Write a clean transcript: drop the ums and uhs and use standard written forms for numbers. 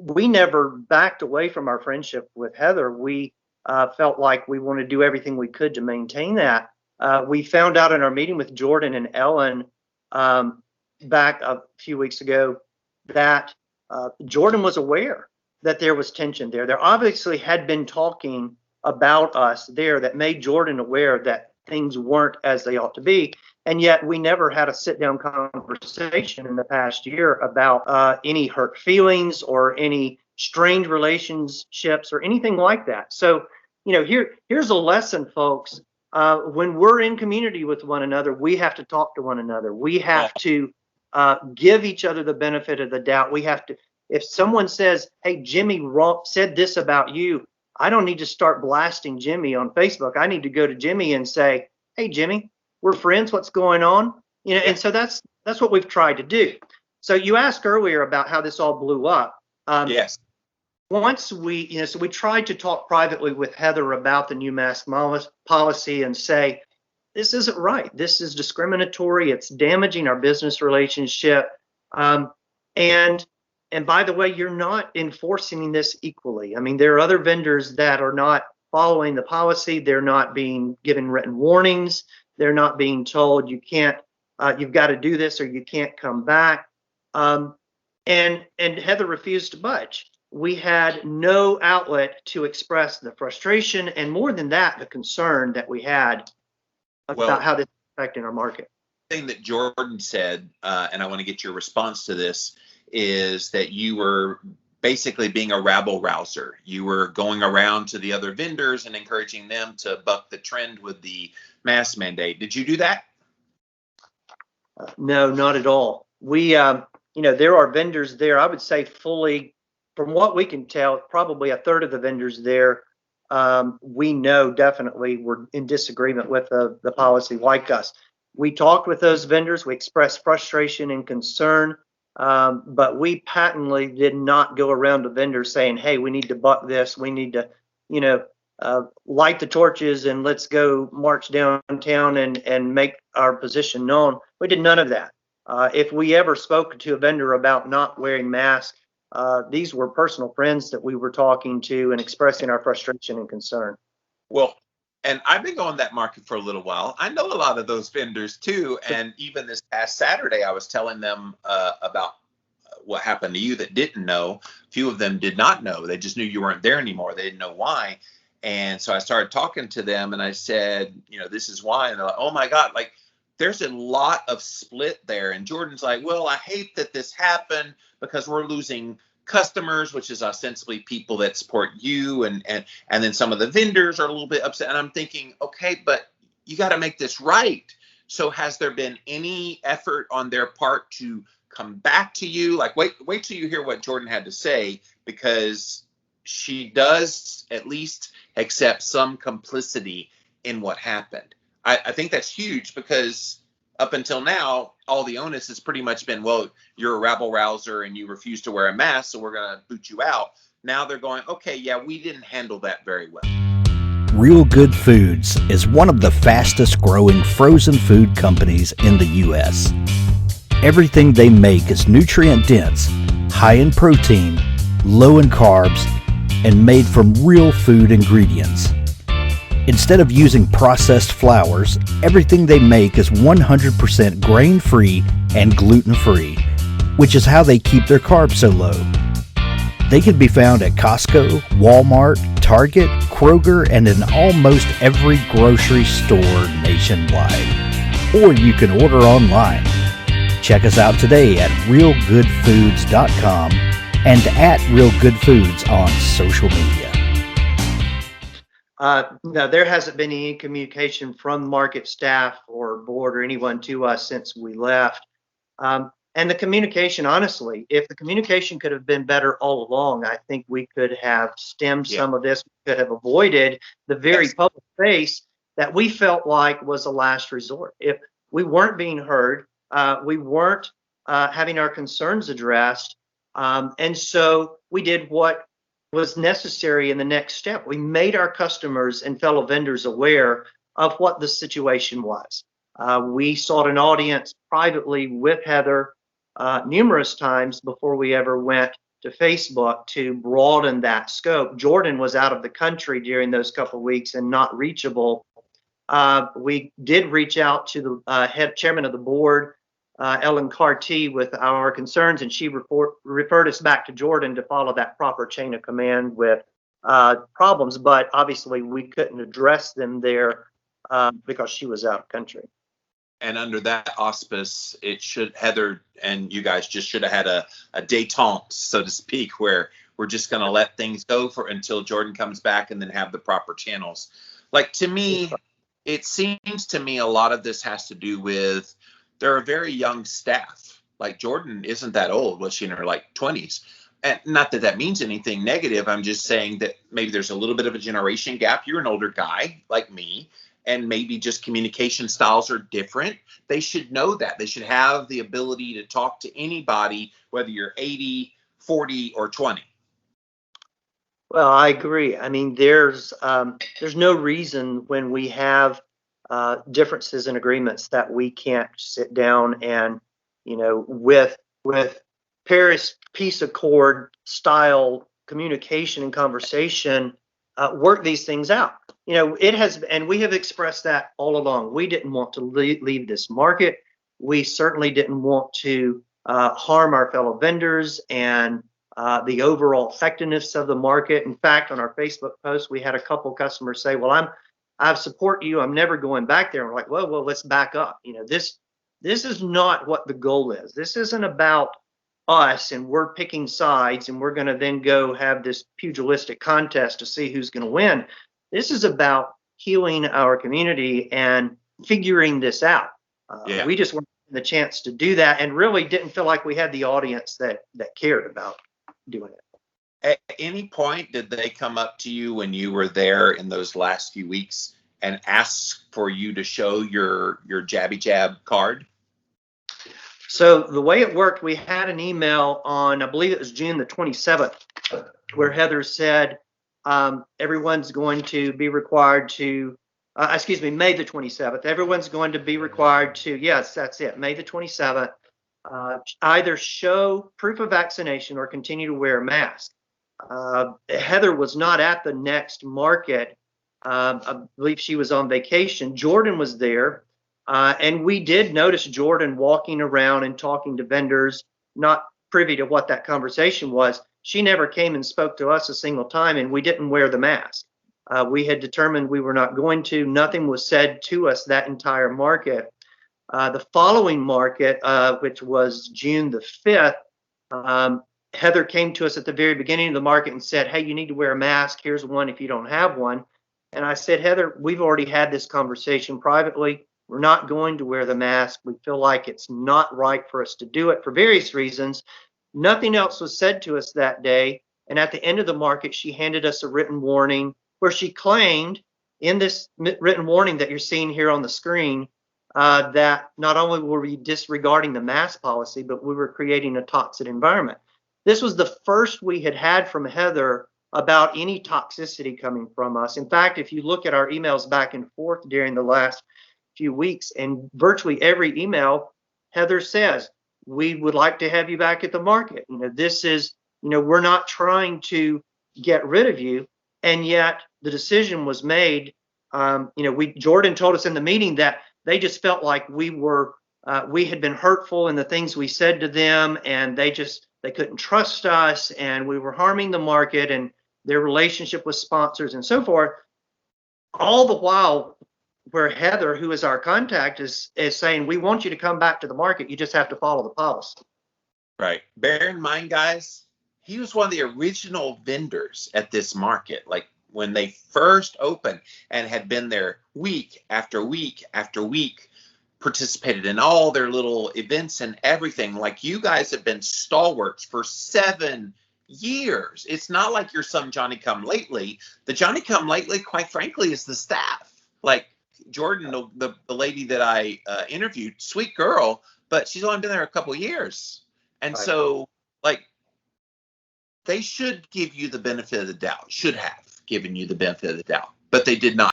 we never backed away from our friendship with Heather. We felt like we wanted to do everything we could to maintain that. We found out in our meeting with Jordan and Ellen back a few weeks ago that Jordan was aware that there was tension there. There obviously had been talking about us there that made Jordan aware that things weren't as they ought to be. And yet we never had a sit-down conversation in the past year about any hurt feelings or any strained relationships or anything like that. So, here's a lesson, folks. When we're in community with one another, we have to talk to one another. We have to give each other the benefit of the doubt. We have to, if someone says, hey, Jimmy said this about you, I don't need to start blasting Jimmy on Facebook. I need to go to Jimmy and say, hey, Jimmy, we're friends. What's going on? And so that's what we've tried to do. So you asked earlier about how this all blew up. Yes. Once we, so we tried to talk privately with Heather about the new mask policy and say, this isn't right. This is discriminatory. It's damaging our business relationship. And by the way, you're not enforcing this equally. I mean, there are other vendors that are not following the policy. They're not being given written warnings. They're not being told you can't, you've got to do this or you can't come back. And Heather refused to budge. We had no outlet to express the frustration and, more than that, the concern that we had about how this is affecting our market. The thing that Jordan said, and I want to get your response to this, is that you were basically being a rabble rouser. You were going around to the other vendors and encouraging them to buck the trend with the mask mandate. Did you do that? No, not at all. We, there are vendors there, I would say fully, from what we can tell, probably a third of the vendors there, we know definitely were in disagreement with the policy like us. We talked with those vendors. We expressed frustration and concern. But we patently did not go around to vendors saying, hey, we need to buck this. We need to, light the torches and let's go march downtown and make our position known. We did none of that. If we ever spoke to a vendor about not wearing masks, these were personal friends that we were talking to and expressing our frustration and concern. Well, and I've been going that market for a little while. I know a lot of those vendors too. And even this past Saturday, I was telling them about what happened to you that didn't know. A few of them did not know. They just knew you weren't there anymore. They didn't know why. And so I started talking to them and I said, this is why. And they're like, oh my God, like there's a lot of split there. And Jordan's like, well, I hate that this happened because we're losing customers, which is ostensibly people that support you, and then some of the vendors are a little bit upset. And I'm thinking, okay, but you got to make this right. So has there been any effort on their part to come back to you? Like, wait till you hear what Jordan had to say, because she does at least accept some complicity in what happened. I think that's huge, because up until now, all the onus has pretty much been, well, you're a rabble rouser and you refuse to wear a mask, so we're going to boot you out. Now they're going, okay, yeah, we didn't handle that very well. Real Good Foods is one of the fastest growing frozen food companies in the U.S. Everything they make is nutrient dense, high in protein, low in carbs, and made from real food ingredients. Instead of using processed flours, everything they make is 100% grain-free and gluten-free, which is how they keep their carbs so low. They can be found at Costco, Walmart, Target, Kroger, and in almost every grocery store nationwide. Or you can order online. Check us out today at realgoodfoods.com and at Real Good Foods on social media. No, there hasn't been any communication from market staff or board or anyone to us since we left. And the communication, honestly, if the communication could have been better all along, I think we could have stemmed some of this. We could have avoided the very public face that we felt like was a last resort. If we weren't being heard, we weren't having our concerns addressed. And so we did what was necessary in the next step. We made our customers and fellow vendors aware of what the situation was. We sought an audience privately with Heather numerous times before we ever went to Facebook to broaden that scope. Jordan was out of the country during those couple of weeks and not reachable. We did reach out to the head chairman of the board, Ellen Carty, with our concerns, and she referred us back to Jordan to follow that proper chain of command with problems. But obviously, we couldn't address them there because she was out of country. And under that auspice, Heather and you guys just should have had a détente, so to speak, where we're just going to let things go until Jordan comes back and then have the proper channels. Like, to me, it seems to me a lot of this has to do with they're a very young staff. Like, Jordan isn't that old. Was she in her like 20s? And not that that means anything negative. I'm just saying that maybe there's a little bit of a generation gap. You're an older guy like me, and maybe just communication styles are different. They should know that. They should have the ability to talk to anybody, whether you're 80, 40, or 20. Well, I agree. I mean, there's no reason when we have differences in agreements that we can't sit down and, with Paris Peace Accord style communication and conversation, work these things out. It has, and we have expressed that all along. We didn't want to leave this market. We certainly didn't want to harm our fellow vendors and the overall effectiveness of the market. In fact, on our Facebook post, we had a couple customers say, "Well, I support you. I'm never going back there." And we're like, well, let's back up. This is not what the goal is. This isn't about us and we're picking sides and we're going to then go have this pugilistic contest to see who's going to win. This is about healing our community and figuring this out. We just weren't given the chance to do that and really didn't feel like we had the audience that cared about doing it. At any point, did they come up to you when you were there in those last few weeks and ask for you to show your jabby jab card? So the way it worked, we had an email on, I believe it was June the 27th, where Heather said, everyone's going to be required to, May the 27th, everyone's going to be required to, yes, that's it, May the 27th, either show proof of vaccination or continue to wear a mask. Heather was not at the next market. I believe she was on vacation. Jordan was there. And we did notice Jordan walking around and talking to vendors, not privy to what that conversation was. She never came and spoke to us a single time, and we didn't wear the mask. We had determined we were not going to. Nothing was said to us that entire market. The following market, which was June the 5th, Heather came to us at the very beginning of the market and said, "Hey, you need to wear a mask. Here's one if you don't have one." And I said, "Heather, we've already had this conversation privately. We're not going to wear the mask. We feel like it's not right for us to do it for various reasons." Nothing else was said to us that day. And at the end of the market, she handed us a written warning where she claimed in this written warning that you're seeing here on the screen that not only were we disregarding the mask policy, but we were creating a toxic environment. This was the first we had had from Heather about any toxicity coming from us. In fact, if you look at our emails back and forth during the last few weeks, and virtually every email, Heather says, "We would like to have you back at the market. This is, we're not trying to get rid of you." And yet the decision was made. Jordan told us in the meeting that they just felt like we had been hurtful in the things we said to them, and they couldn't trust us, and we were harming the market and their relationship with sponsors and so forth. All the while, where Heather, who is our contact, is saying, "We want you to come back to the market. You just have to follow the policy." Right. Bear in mind, guys, he was one of the original vendors at this market. Like, when they first opened and had been there week after week after week, participated in all their little events and everything. Like, you guys have been stalwarts for 7 years. It's not like you're some Johnny come lately. The Johnny come lately, quite frankly, is the staff. Like, Jordan, the lady that I interviewed, sweet girl, but she's only been there a couple of years. And Right. So, like, they should give you the benefit of the doubt, should have given you the benefit of the doubt, but they did not.